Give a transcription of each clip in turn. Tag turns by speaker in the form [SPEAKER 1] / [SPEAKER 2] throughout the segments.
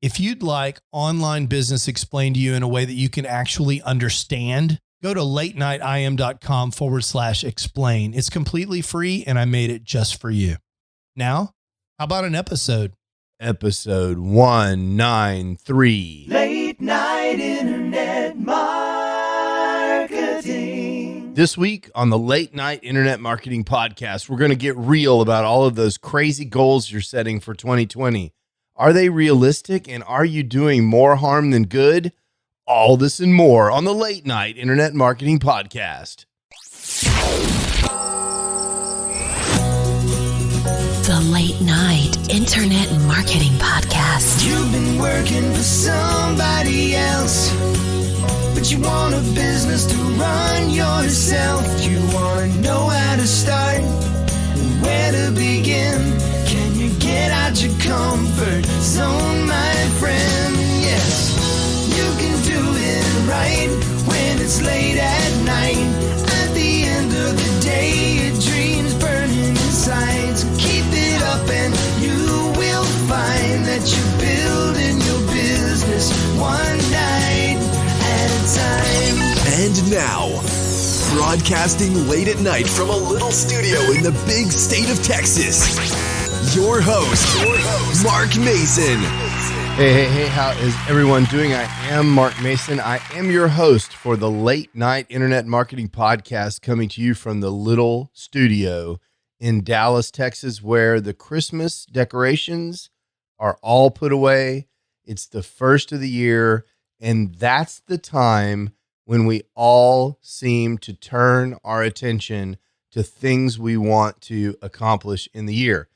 [SPEAKER 1] If you'd like online business explained to you in a way that you can actually understand, go to latenightim.com/explain. It's completely free, and I made it just for you. Now, how about an episode?
[SPEAKER 2] Episode 193.
[SPEAKER 3] Late Night Internet Marketing.
[SPEAKER 2] This week on the Late Night Internet Marketing Podcast, we're going to get real about all of those crazy goals you're setting for 2020. Are they realistic, and are you doing more harm than good? All this and more on the Late Night Internet Marketing Podcast.
[SPEAKER 4] The Late Night Internet Marketing Podcast.
[SPEAKER 3] You've been working for somebody else, but you want a business to run yourself. You want to know how to start and where to begin. Can you get out your comfort zone, my friend? Yes, you can do it right when it's late at night. At the end of the day, your dreams burning inside. So keep it up and you will find that you're building your business one night at a time.
[SPEAKER 5] And now, broadcasting late at night from a little studio in the big state of Texas, your host, Mark Mason.
[SPEAKER 2] Hey, how is everyone doing? I am Mark Mason. I am your host for the Late Night Internet Marketing Podcast, coming to you from the little studio in Dallas, Texas, where the Christmas decorations are all put away. It's the first of the year, and that's the time when we all seem to turn our attention to things we want to accomplish in the year.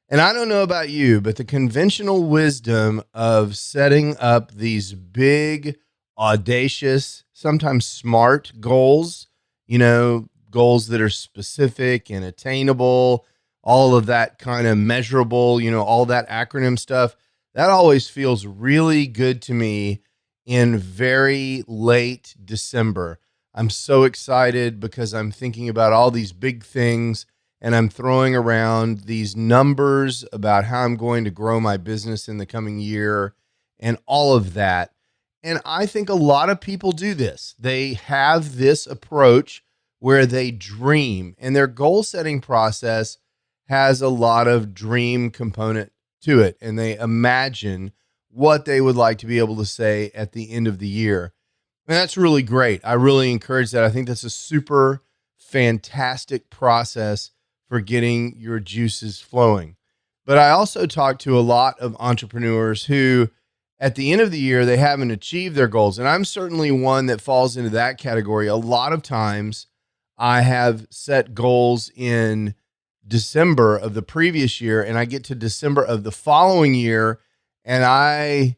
[SPEAKER 2] And I don't know about you, but the conventional wisdom of setting up these big, audacious, sometimes smart goals, goals that are specific and attainable, all of that kind of measurable, all that acronym stuff, that always feels really good to me in very late December. I'm so excited because I'm thinking about all these big things, and I'm throwing around these numbers about how I'm going to grow my business in the coming year and all of that. And I think a lot of people do this. They have this approach where they dream, and their goal setting process has a lot of dream component to it. And they imagine what they would like to be able to say at the end of the year. And that's really great. I really encourage that. I think that's a super fantastic process for getting your juices flowing. But I also talk to a lot of entrepreneurs who, at the end of the year, they haven't achieved their goals. And I'm certainly one that falls into that category. A lot of times I have set goals in December of the previous year, and I get to December of the following year, and I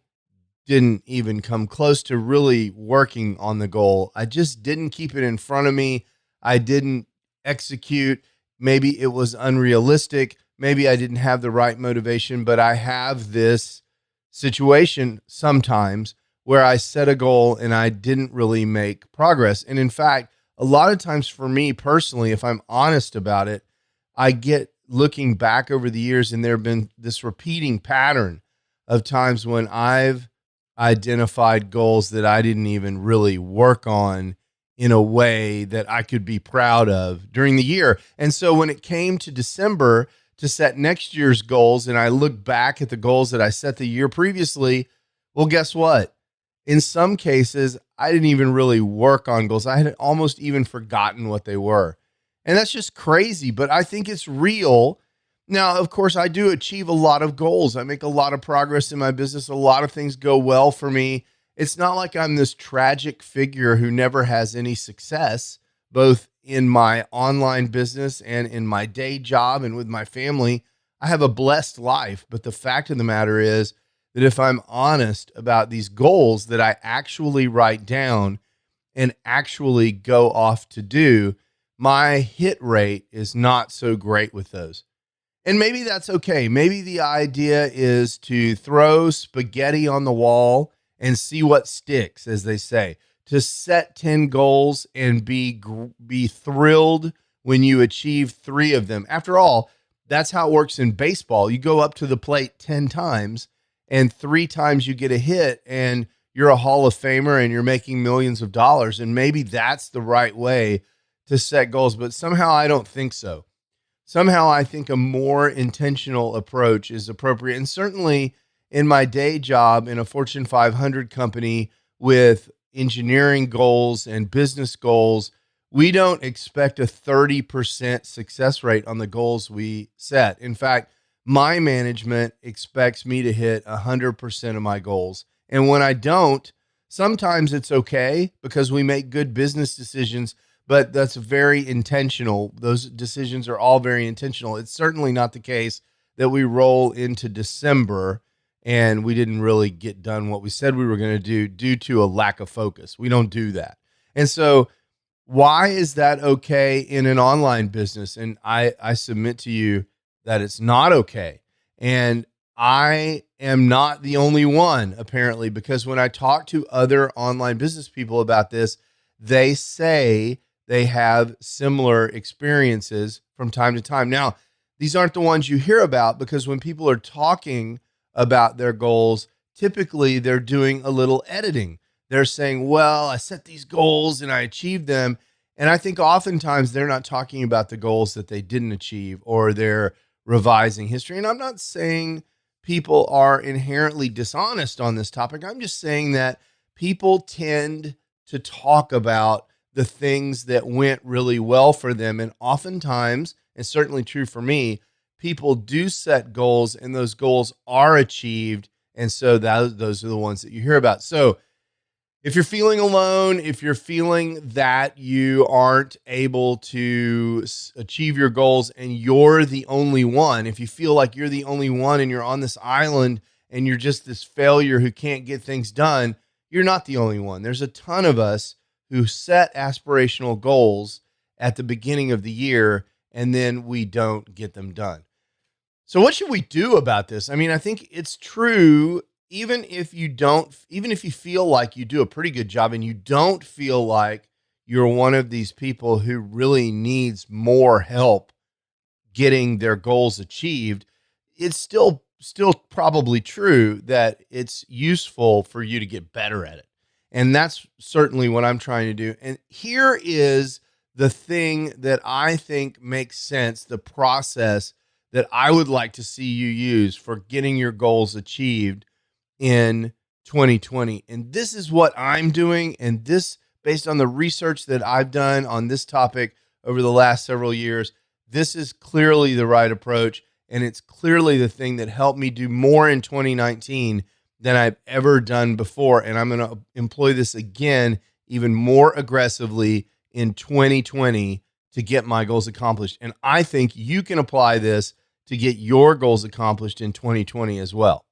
[SPEAKER 2] didn't even come close to really working on the goal. I just didn't keep it in front of me. I didn't execute. Maybe it was unrealistic. Maybe I didn't have the right motivation, but I have this situation sometimes where I set a goal and I didn't really make progress. And in fact, a lot of times for me personally, if I'm honest about it, I get looking back over the years, and there have been this repeating pattern of times when I've identified goals that I didn't even really work on in a way that I could be proud of during the year. And so when it came to December to set next year's goals, and I look back at the goals that I set the year previously, well, guess what? In some cases, I didn't even really work on goals. I had almost even forgotten what they were. And that's just crazy, but I think it's real. Now, of course, I do achieve a lot of goals. I make a lot of progress in my business. A lot of things go well for me. It's not like I'm this tragic figure who never has any success, both in my online business and in my day job and with my family. I have a blessed life, but the fact of the matter is that if I'm honest about these goals that I actually write down and actually go off to do, my hit rate is not so great with those. And maybe that's okay. Maybe the idea is to throw spaghetti on the wall and see what sticks, as they say, to set 10 goals and be thrilled when you achieve 3 of them. After all, that's how it works in baseball. You go up to the plate 10 times, and 3 times you get a hit and you're a Hall of Famer and you're making millions of dollars. And maybe that's the right way to set goals, but somehow I don't think so. Somehow I think a more intentional approach is appropriate. And certainly in my day job in a Fortune 500 company with engineering goals and business goals, we don't expect a 30% success rate on the goals we set. In fact, my management expects me to hit 100% of my goals. And when I don't, sometimes it's okay because we make good business decisions, but that's very intentional. Those decisions are all very intentional. It's certainly not the case that we roll into December and we didn't really get done what we said we were going to do due to a lack of focus. We don't do that. And so why is that okay in an online business? And I submit to you that it's not okay. And I am not the only one, apparently, because when I talk to other online business people about this, they say they have similar experiences from time to time. Now, these aren't the ones you hear about because when people are talking about their goals, typically they're doing a little editing. They're saying, well, I set these goals and I achieved them. And I think oftentimes they're not talking about the goals that they didn't achieve or they're revising history. And I'm not saying people are inherently dishonest on this topic. I'm just saying that people tend to talk about the things that went really well for them. And oftentimes, and certainly true for me, people do set goals and those goals are achieved. And so those are the ones that you hear about. So if you're feeling alone, if you're feeling that you aren't able to achieve your goals and you're the only one, if you feel like you're the only one and you're on this island and you're just this failure who can't get things done, you're not the only one. There's a ton of us who set aspirational goals at the beginning of the year and then we don't get them done. So what should we do about this? I mean, I think it's true. Even if you feel like you do a pretty good job and you don't feel like you're one of these people who really needs more help getting their goals achieved, it's still probably true that it's useful for you to get better at it. And that's certainly what I'm trying to do. And here is the thing that I think makes sense, the process that I would like to see you use for getting your goals achieved in 2020. And this is what I'm doing. And this, based on the research that I've done on this topic over the last several years, this is clearly the right approach. And it's clearly the thing that helped me do more in 2019 than I've ever done before. And I'm going to employ this again, even more aggressively in 2020 to get my goals accomplished. And I think you can apply this to get your goals accomplished in 2020 as well.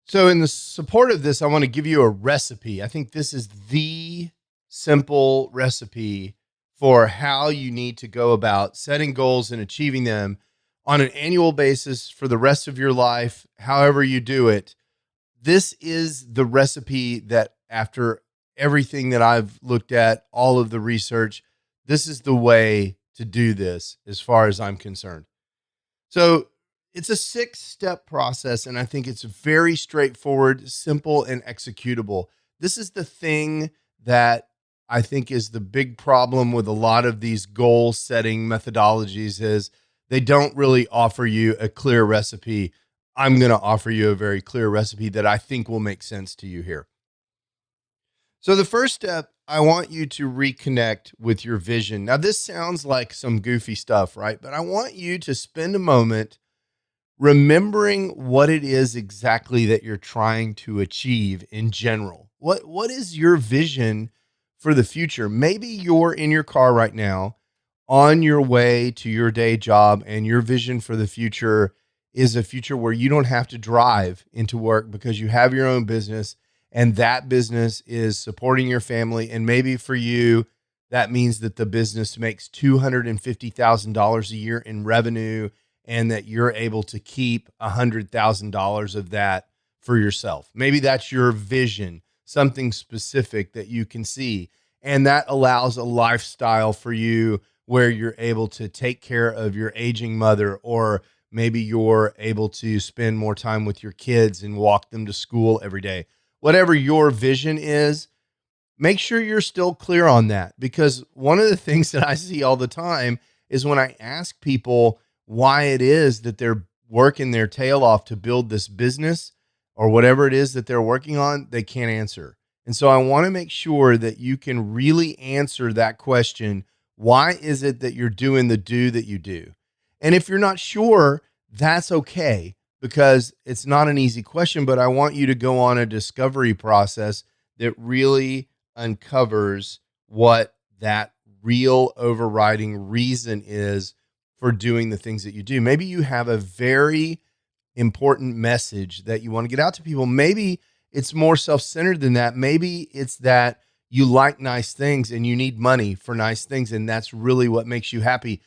[SPEAKER 2] So in the support of this, I want to give you a recipe. I think this is the simple recipe for how you need to go about setting goals and achieving them on an annual basis for the rest of your life, however you do it. This is the recipe that after everything that I've looked at, all of the research, this is the way to do this as far as I'm concerned. So it's a 6-step process, and I think it's very straightforward, simple, and executable. This is the thing that I think is the big problem with a lot of these goal-setting methodologies is they don't really offer you a clear recipe. I'm going to offer you a very clear recipe that I think will make sense to you here. So the first step, I want you to reconnect with your vision. Now, this sounds like some goofy stuff, right? But I want you to spend a moment remembering what it is exactly that you're trying to achieve in general. What is your vision for the future? Maybe you're in your car right now on your way to your day job, and your vision for the future is a future where you don't have to drive into work because you have your own business, and that business is supporting your family. And maybe for you, that means that the business makes $250,000 a year in revenue, and that you're able to keep $100,000 of that for yourself. Maybe that's your vision, something specific that you can see. And that allows a lifestyle for you where you're able to take care of your aging mother, or Maybe you're able to spend more time with your kids and walk them to school every day. Whatever your vision is, make sure you're still clear on that, because one of the things that I see all the time is when I ask people why it is that they're working their tail off to build this business or whatever it is that they're working on, they can't answer. And so I want to make sure that you can really answer that question. Why is it that you're doing the do that you do? And if you're not sure, that's okay, because it's not an easy question, but I want you to go on a discovery process that really uncovers what that real overriding reason is for doing the things that you do. Maybe you have a very important message that you want to get out to people. Maybe it's more self-centered than that. Maybe it's that you like nice things and you need money for nice things, and that's really what makes you happy.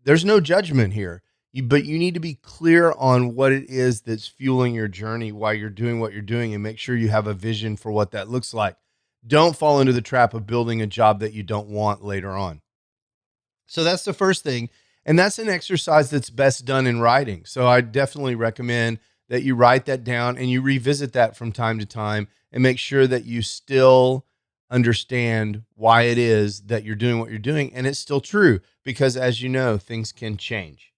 [SPEAKER 2] There's no judgment here, but you need to be clear on what it is that's fueling your journey while you're doing what you're doing, and make sure you have a vision for what that looks like. Don't fall into the trap of building a job that you don't want later on. So that's the first thing. And that's an exercise that's best done in writing. So I definitely recommend that you write that down and you revisit that from time to time and make sure that you still understand why it is that you're doing what you're doing. And it's still true, because as you know, things can change.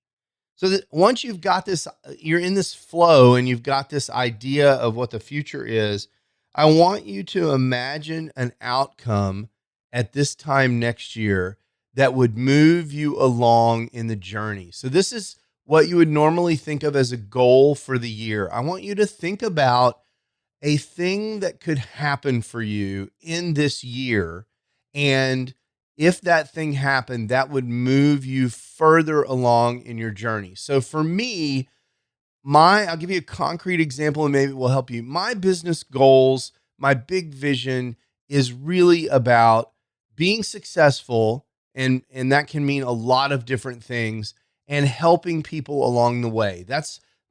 [SPEAKER 2] So that once you've got this, you're in this flow and you've got this idea of what the future is, I want you to imagine an outcome at this time next year that would move you along in the journey. So this is what you would normally think of as a goal for the year. I want you to think about a thing that could happen for you in this year. And if that thing happened, that would move you further along in your journey. So for me, I'll give you a concrete example and maybe it will help you. My business goals, my big vision is really about being successful, and that can mean a lot of different things, and helping people along the way.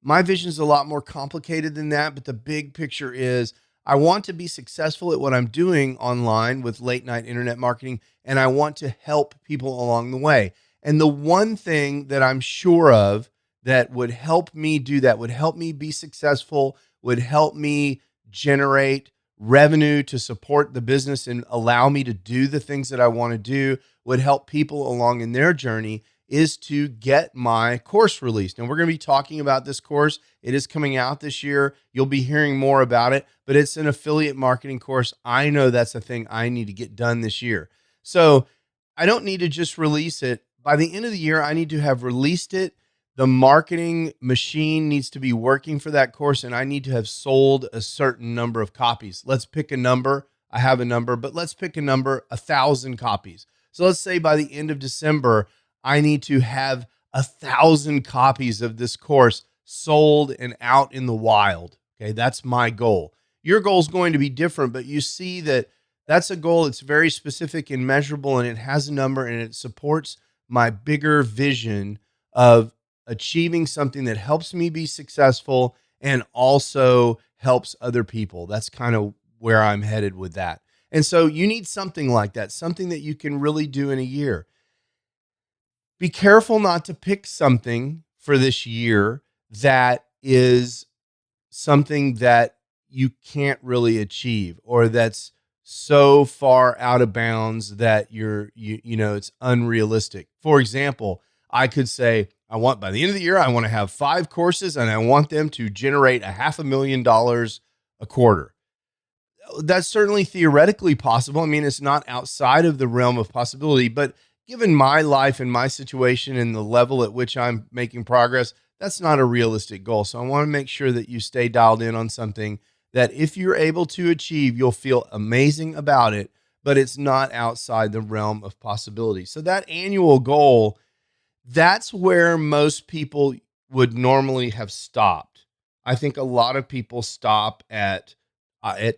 [SPEAKER 2] My vision is a lot more complicated than that, but the big picture is I want to be successful at what I'm doing online with late night internet marketing, and I want to help people along the way. And the one thing that I'm sure of that would help me do that, would help me be successful, would help me generate revenue to support the business and allow me to do the things that I want to do, would help people along in their journey, is to get my course released. And we're going to be talking about this course. It is coming out this year. You'll be hearing more about it, but it's an affiliate marketing course. I know that's a thing I need to get done this year. So I don't need to just release it. By the end of the year, I need to have released it. The marketing machine needs to be working for that course, and I need to have sold a certain number of copies. Let's pick a number. I have a number, but let's pick a number, 1,000 copies. So let's say by the end of December, I need to have 1,000 copies of this course sold and out in the wild. Okay, that's my goal. Your goal is going to be different, but you see that that's a goal. It's very specific and measurable, and it has a number, and it supports my bigger vision of achieving something that helps me be successful and also helps other people. That's kind of where I'm headed with that. And so you need something like that, something that you can really do in a year. Be careful not to pick something for this year that is something that you can't really achieve, or that's so far out of bounds that it's unrealistic. For example, I could say, by the end of the year, I want to have 5 courses and I want them to generate $500,000 a quarter. That's certainly theoretically possible. I mean, it's not outside of the realm of possibility, but given my life and my situation and the level at which I'm making progress, that's not a realistic goal. So I want to make sure that you stay dialed in on something that if you're able to achieve, you'll feel amazing about it, but it's not outside the realm of possibility. So that annual goal, that's where most people would normally have stopped. I think a lot of people stop at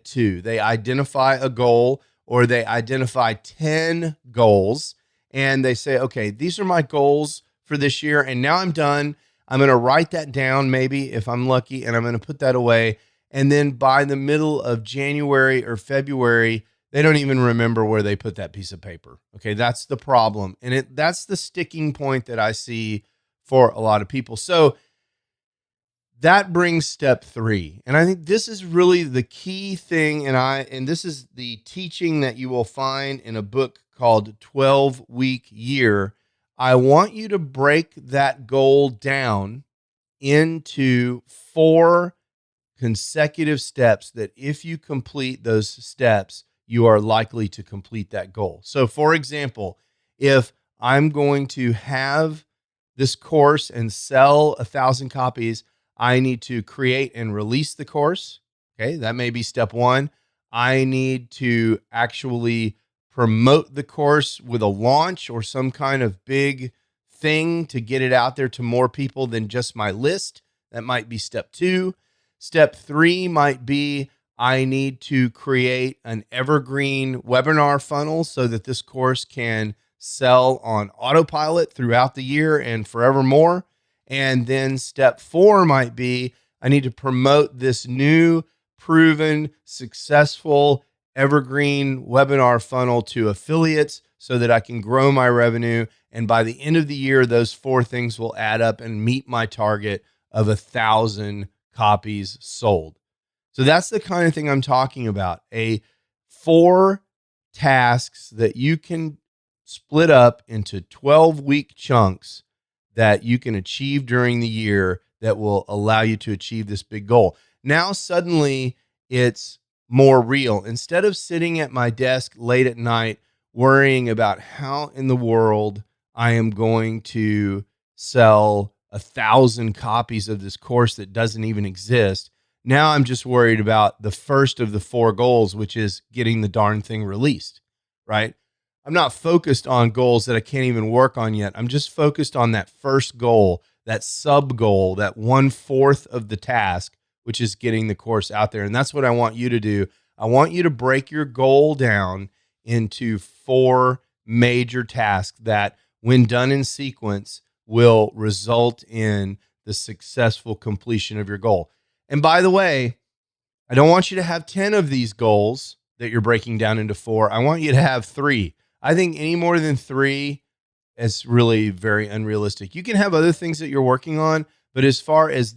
[SPEAKER 2] 2. They identify a goal, or they identify 10 goals, and they say, okay, these are my goals for this year, and now I'm done. I'm going to write that down, maybe if I'm lucky, and I'm going to put that away. And then by the middle of January or February, they don't even remember where they put that piece of paper. Okay, that's the problem. And that's the sticking point that I see for a lot of people. So that brings step 3. And I think this is really the key thing. And this is the teaching that you will find in a book called 12-Week Year. I want you to break that goal down into 4 consecutive steps that if you complete those steps, you are likely to complete that goal. So for example, if I'm going to have this course and sell 1,000 copies, I need to create and release the course. Okay, that may be step 1. I need to actually promote the course with a launch or some kind of big thing to get it out there to more people than just my list. That might be step 2. Step 3 might be I need to create an evergreen webinar funnel so that this course can sell on autopilot throughout the year and forevermore. And then step 4 might be I need to promote this new, proven, successful evergreen webinar funnel to affiliates so that I can grow my revenue. And by the end of the year, those 4 things will add up and meet my target of 1,000 copies sold. So that's the kind of thing I'm talking about. 4 tasks that you can split up into 12-week chunks that you can achieve during the year that will allow you to achieve this big goal. Now, suddenly it's more real. Instead of sitting at my desk late at night worrying about how in the world I am going to sell 1,000 copies of this course that doesn't even exist, now I'm just worried about the first of the 4 goals, which is getting the darn thing released, right? I'm not focused on goals that I can't even work on yet. I'm just focused on that first goal, that sub goal, that 1/4 of the task, which is getting the course out there. And that's what I want you to do. I want you to break your goal down into 4 major tasks that, when done in sequence, will result in the successful completion of your goal. And by the way, I don't want you to have 10 of these goals that you're breaking down into 4. I want you to have 3. I think any more than 3 is really very unrealistic. You can have other things that you're working on, but as far as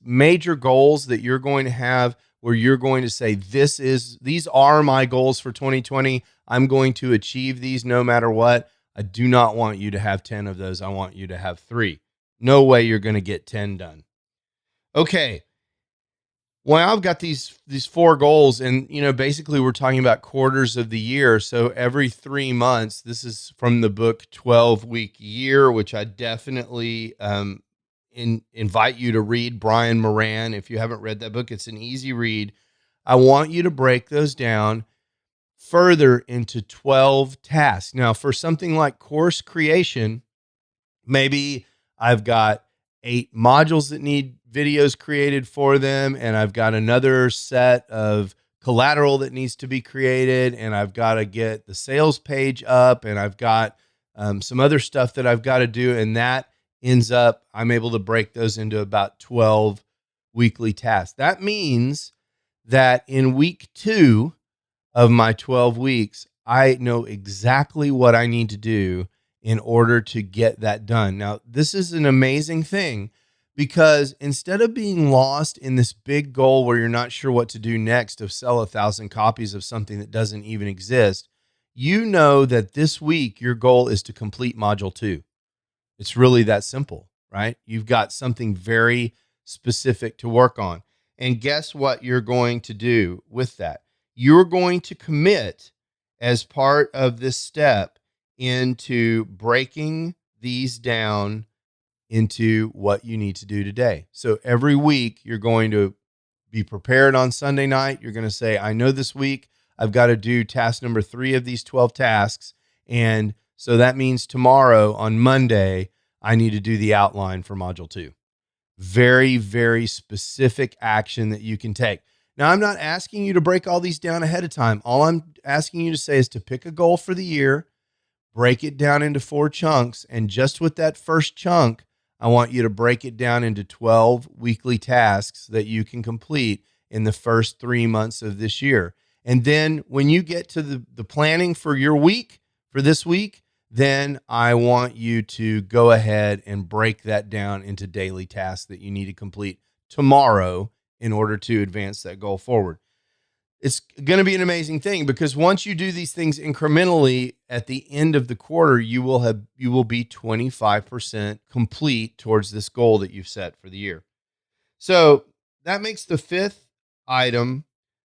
[SPEAKER 2] major goals that you're going to have, where you're going to say, these are my goals for 2020, I'm going to achieve these no matter what, I do not want you to have 10 of those. I want you to have 3. No way you're going to get 10 done. Okay. Well, I've got these 4 goals, and basically we're talking about quarters of the year. So every 3 months, this is from the book 12-Week Year, which I definitely invite you to read. Brian Moran, if you haven't read that book, it's an easy read. I want you to break those down further into 12 tasks. Now, for something like course creation, maybe I've got 8 modules that need videos created for them, and I've got another set of collateral that needs to be created, and I've got to get the sales page up, and I've got some other stuff that I've got to do, and that ends up, I'm able to break those into about 12 weekly tasks. That means that in week 2 of my 12 weeks, I know exactly what I need to do in order to get that done. Now, this is an amazing thing, because instead of being lost in this big goal where you're not sure what to do next, of sell 1,000 copies of something that doesn't even exist, you know that this week your goal is to complete module 2. It's really that simple, right? You've got something very specific to work on. And guess what you're going to do with that? You're going to commit, as part of this step, into breaking these down into what you need to do today. So every week you're going to be prepared on Sunday night. You're going to say, I know this week I've got to do task number 3 of these 12 tasks. And so that means tomorrow on Monday, I need to do the outline for module 2. Very, very specific action that you can take. Now, I'm not asking you to break all these down ahead of time. All I'm asking you to say is to pick a goal for the year, break it down into 4 chunks. And just with that first chunk, I want you to break it down into 12 weekly tasks that you can complete in the first 3 months of this year. And then when you get to the planning for your week, for this week, then I want you to go ahead and break that down into daily tasks that you need to complete tomorrow in order to advance that goal forward. It's going to be an amazing thing because once you do these things incrementally at the end of the quarter, you will be 25% complete towards this goal that you've set for the year. So that makes the fifth item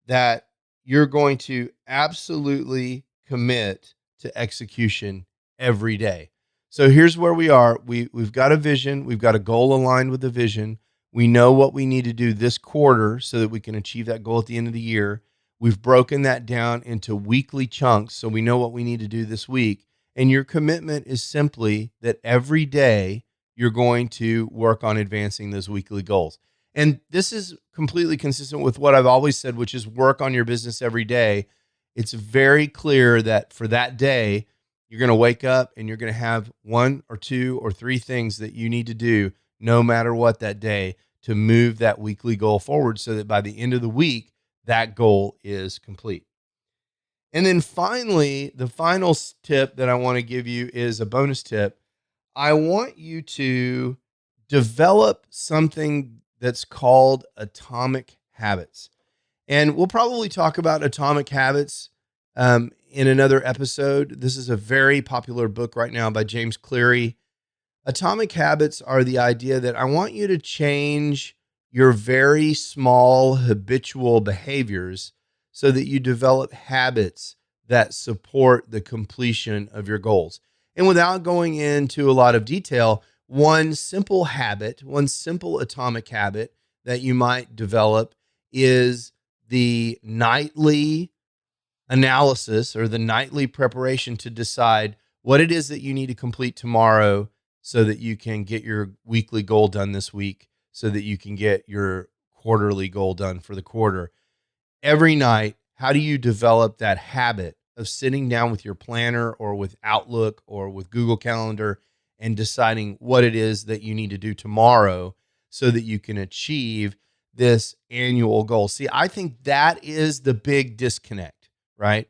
[SPEAKER 2] that you're going to absolutely commit to execution every day. So here's where we are. We've got a vision. We've got a goal aligned with the vision. We know what we need to do this quarter so that we can achieve that goal at the end of the year. We've broken that down into weekly chunks, so we know what we need to do this week. And your commitment is simply that every day you're going to work on advancing those weekly goals. And this is completely consistent with what I've always said, which is work on your business every day. It's very clear that for that day, you're going to wake up and you're going to have 1 or 2 or 3 things that you need to do no matter what that day to move that weekly goal forward so that by the end of the week, that goal is complete. And then finally, the final tip that I want to give you is a bonus tip. I want you to develop something that's called atomic habits. And we'll probably talk about atomic habits in another episode. This is a very popular book right now by James Cleary. Atomic habits are the idea that I want you to change your very small habitual behaviors so that you develop habits that support the completion of your goals. And without going into a lot of detail, one simple atomic habit that you might develop is the nightly analysis or the nightly preparation to decide what it is that you need to complete tomorrow so that you can get your weekly goal done this week, so that you can get your quarterly goal done for the quarter. Every night, how do you develop that habit of sitting down with your planner or with Outlook or with Google Calendar and deciding what it is that you need to do tomorrow so that you can achieve this annual goal? See, I think that is the big disconnect, right?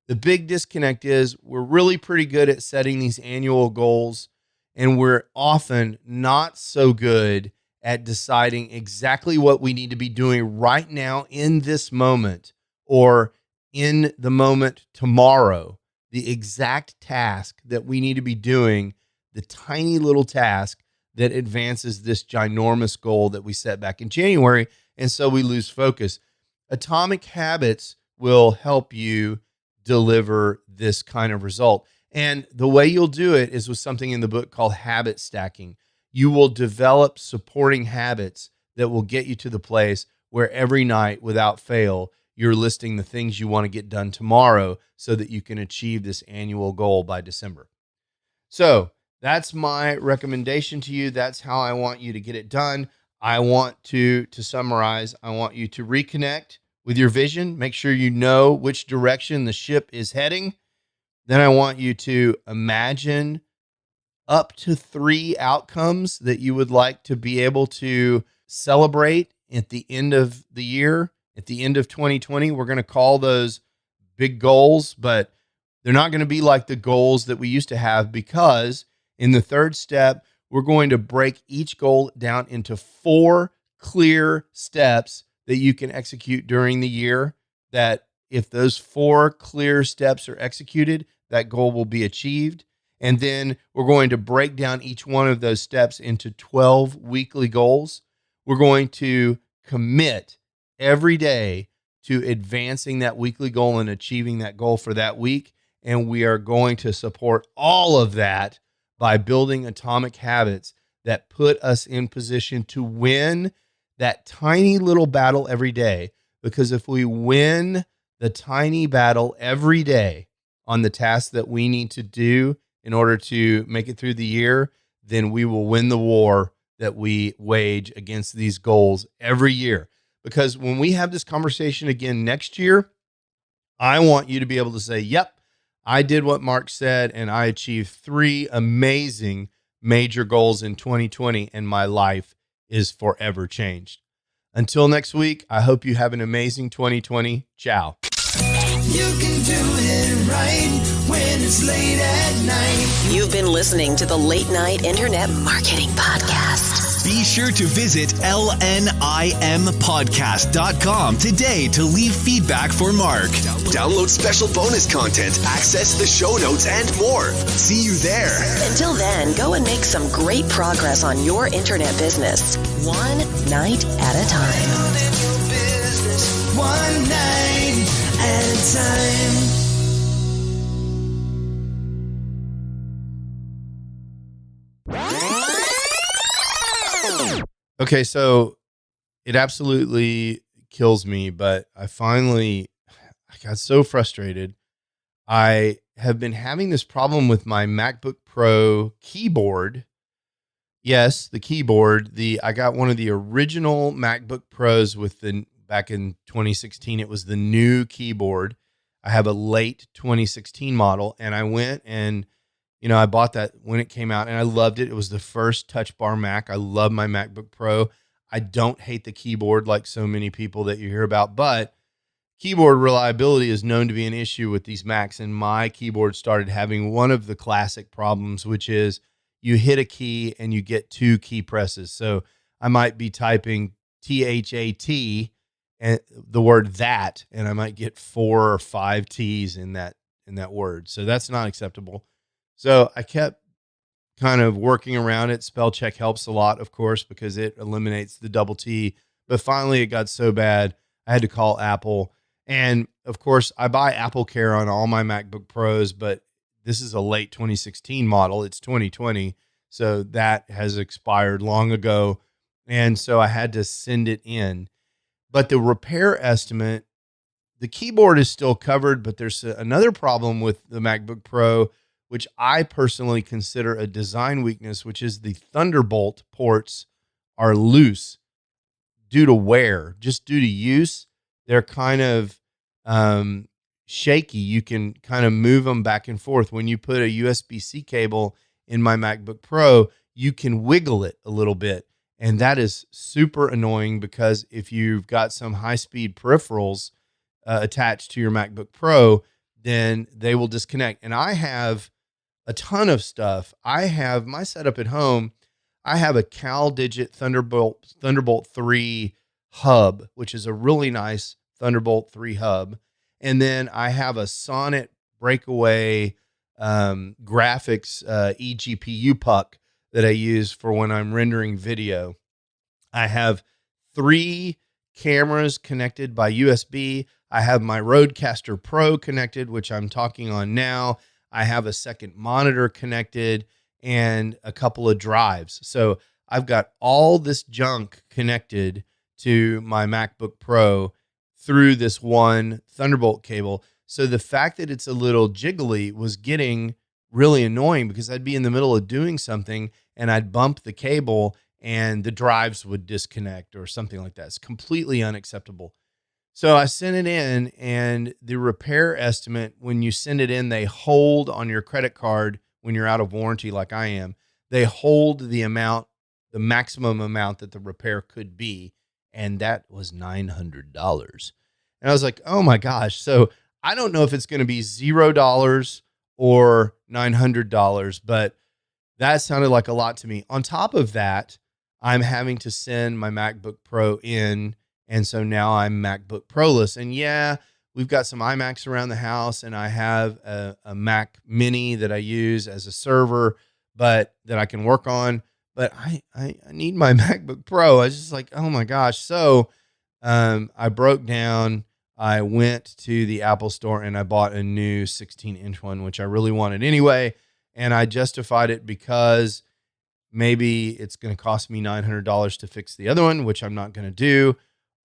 [SPEAKER 2] The big disconnect is we're really pretty good at setting these annual goals, and we're often not so good at deciding exactly what we need to be doing right now in this moment or in the moment tomorrow, the exact task that we need to be doing, the tiny little task that advances this ginormous goal that we set back in January. And so we lose focus. Atomic habits will help you deliver this kind of result. And the way you'll do it is with something in the book called habit stacking. You will develop supporting habits that will get you to the place where every night, without fail, you're listing the things you want to get done tomorrow so that you can achieve this annual goal by December. So that's my recommendation to you. That's how I want you to get it done. I want to summarize, I want you to reconnect with your vision. Make sure you know which direction the ship is heading. Then I want you to imagine up to 3 outcomes that you would like to be able to celebrate at the end of the year, at the end of 2020. We're going to call those big goals, but they're not going to be like the goals that we used to have, because in the third step, we're going to break each goal down into 4 clear steps that you can execute during the year, that if those 4 clear steps are executed, that goal will be achieved. And then we're going to break down each one of those steps into 12 weekly goals. We're going to commit every day to advancing that weekly goal and achieving that goal for that week. And we are going to support all of that by building atomic habits that put us in position to win that tiny little battle every day. Because if we win the tiny battle every day on the tasks that we need to do in order to make it through the year, then we will win the war that we wage against these goals every year. Because when we have this conversation again next year, I want you to be able to say, yep, I did what Mark said, and I achieved 3 amazing major goals in 2020, and my life is forever changed. Until next week, I hope you have an amazing 2020. Ciao.
[SPEAKER 3] You can do it right when it's late at night.
[SPEAKER 4] You've been listening to the Late Night Internet Marketing Podcast.
[SPEAKER 5] Be sure to visit lnimpodcast.com today to leave feedback for Mark. Download special bonus content, access the show notes, and more. See you there.
[SPEAKER 4] Until then, go and make some great progress on your internet business, one night at a time.
[SPEAKER 3] Building your business one night at a time.
[SPEAKER 2] Okay, so it absolutely kills me, but I got so frustrated. I have been having this problem with my MacBook Pro keyboard. Yes, the keyboard. I got one of the original MacBook Pros back in 2016. It was the new keyboard. I have a late 2016 model, and I went and I bought that when it came out, and I loved it. It was the first Touch Bar Mac. I love my MacBook Pro. I don't hate the keyboard like so many people that you hear about, but keyboard reliability is known to be an issue with these Macs, and my keyboard started having one of the classic problems, which is you hit a key and you get two key presses. So I might be typing THAT and the word that, and I might get 4 or 5 T's in that word. So that's not acceptable. So I kept kind of working around it. Spell check helps a lot, of course, because it eliminates the double T. But finally, it got so bad, I had to call Apple. And of course, I buy Apple Care on all my MacBook Pros, but this is a late 2016 model. It's 2020. So that has expired long ago. And so I had to send it in. But the repair estimate, the keyboard is still covered, but there's another problem with the MacBook Pro, which I personally consider a design weakness, which is the Thunderbolt ports are loose due to wear, just due to use. They're kind of shaky. You can kind of move them back and forth. When you put a USB-C cable in my MacBook Pro, you can wiggle it a little bit. And that is super annoying because if you've got some high-speed peripherals attached to your MacBook Pro, then they will disconnect. And I have a ton of stuff. I have my setup at home. I have a CalDigit Thunderbolt 3 hub, which is a really nice Thunderbolt 3 hub. And then I have a Sonnet Breakaway graphics eGPU puck that I use for when I'm rendering video. I have 3 cameras connected by USB. I have my Rodecaster Pro connected, which I'm talking on now. I have a second monitor connected and a couple of drives. So I've got all this junk connected to my MacBook Pro through this one Thunderbolt cable. So the fact that it's a little jiggly was getting really annoying because I'd be in the middle of doing something and I'd bump the cable and the drives would disconnect or something like that. It's completely unacceptable. So I sent it in, and the repair estimate, when you send it in, they hold on your credit card when you're out of warranty like I am. They hold the maximum amount that the repair could be, and that was $900. And I was like, oh my gosh. So I don't know if it's going to be $0 or $900, but that sounded like a lot to me. On top of that, I'm having to send my MacBook Pro in. And so now I'm MacBook Pro-less. And yeah, we've got some iMacs around the house, and I have a Mac Mini that I use as a server, but that I can work on. But I need my MacBook Pro. I was just like, oh my gosh. So I broke down. I went to the Apple store and I bought a new 16-inch one, which I really wanted anyway. And I justified it because maybe it's going to cost me $900 to fix the other one, which I'm not going to do.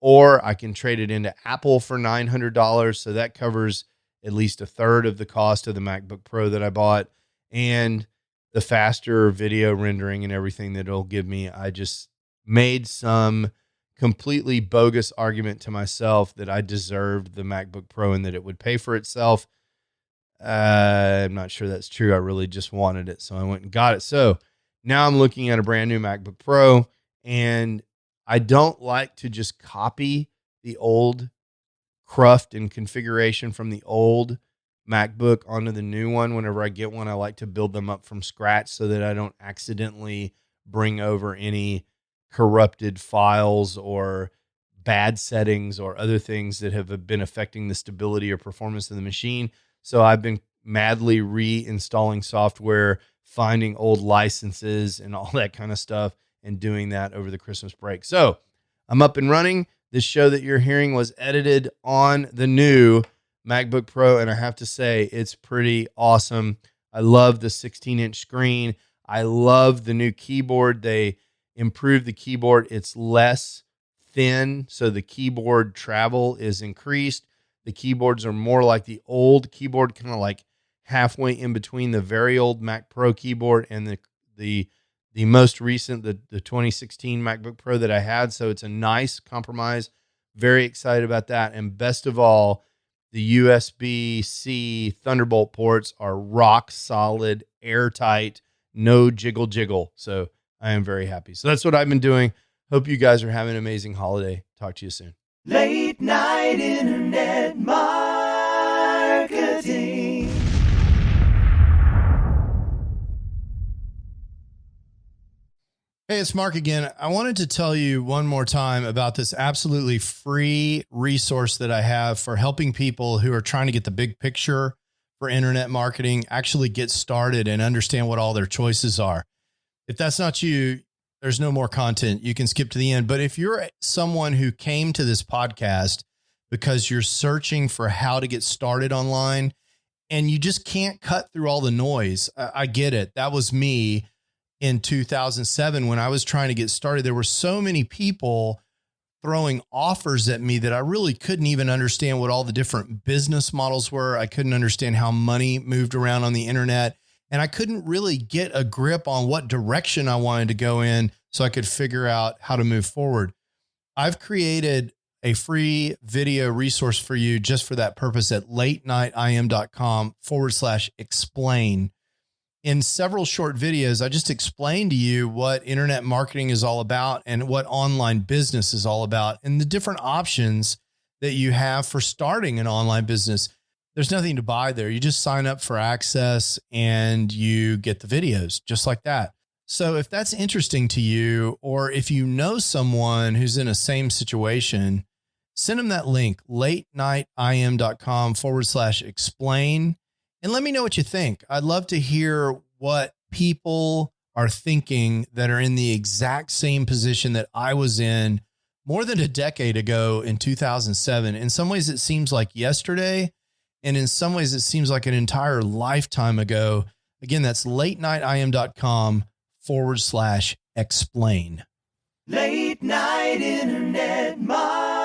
[SPEAKER 2] Or I can trade it into Apple for $900. So that covers at least a third of the cost of the MacBook Pro that I bought and the faster video rendering and everything that it'll give me. I just made some completely bogus argument to myself that I deserved the MacBook Pro and that it would pay for itself. I'm not sure that's true. I really just wanted it. So I went and got it. So now I'm looking at a brand new MacBook Pro, and I don't like to just copy the old cruft and configuration from the old MacBook onto the new one. Whenever I get one, I like to build them up from scratch so that I don't accidentally bring over any corrupted files or bad settings or other things that have been affecting the stability or performance of the machine. So I've been madly reinstalling software, finding old licenses and all that kind of stuff, and doing that over the Christmas break. So I'm up and running. This show that you're hearing was edited on the new MacBook Pro, and I have to say it's pretty awesome. I love the 16-inch screen. I love the new keyboard. They improved the keyboard. It's less thin, so the keyboard travel is increased. The keyboards are more like the old keyboard, kind of like halfway in between the very old Mac Pro keyboard and the most recent, the 2016 MacBook Pro that I had. So it's a nice compromise. Very excited about that. And best of all, the USB-C Thunderbolt ports are rock solid, airtight, no jiggle. So I am very happy. So that's what I've been doing. Hope you guys are having an amazing holiday. Talk to you soon.
[SPEAKER 3] Late night internet marketing.
[SPEAKER 1] Hey, it's Mark again. I wanted to tell you one more time about this absolutely free resource that I have for helping people who are trying to get the big picture for internet marketing, actually get started and understand what all their choices are. If that's not you, there's no more content. You can skip to the end. But if you're someone who came to this podcast because you're searching for how to get started online and you just can't cut through all the noise, I get it. That was me in 2007 when I was trying to get started. There were so many people throwing offers at me that I really couldn't even understand what all the different business models were. I couldn't understand how money moved around on the internet. And I couldn't really get a grip on what direction I wanted to go in so I could figure out how to move forward. I've created a free video resource for you just for that purpose at latenightim.com/explain. In several short videos, I just explained to you what internet marketing is all about and what online business is all about and the different options that you have for starting an online business. There's nothing to buy there. You just sign up for access and you get the videos just like that. So if that's interesting to you, or if you know someone who's in a same situation, send them that link, latenightim.com/explain, and let me know what you think. I'd love to hear what people are thinking that are in the exact same position that I was in more than a decade ago in 2007. In some ways, it seems like yesterday. And in some ways, it seems like an entire lifetime ago. Again, that's latenightim.com/explain.
[SPEAKER 3] Late night internet marketing.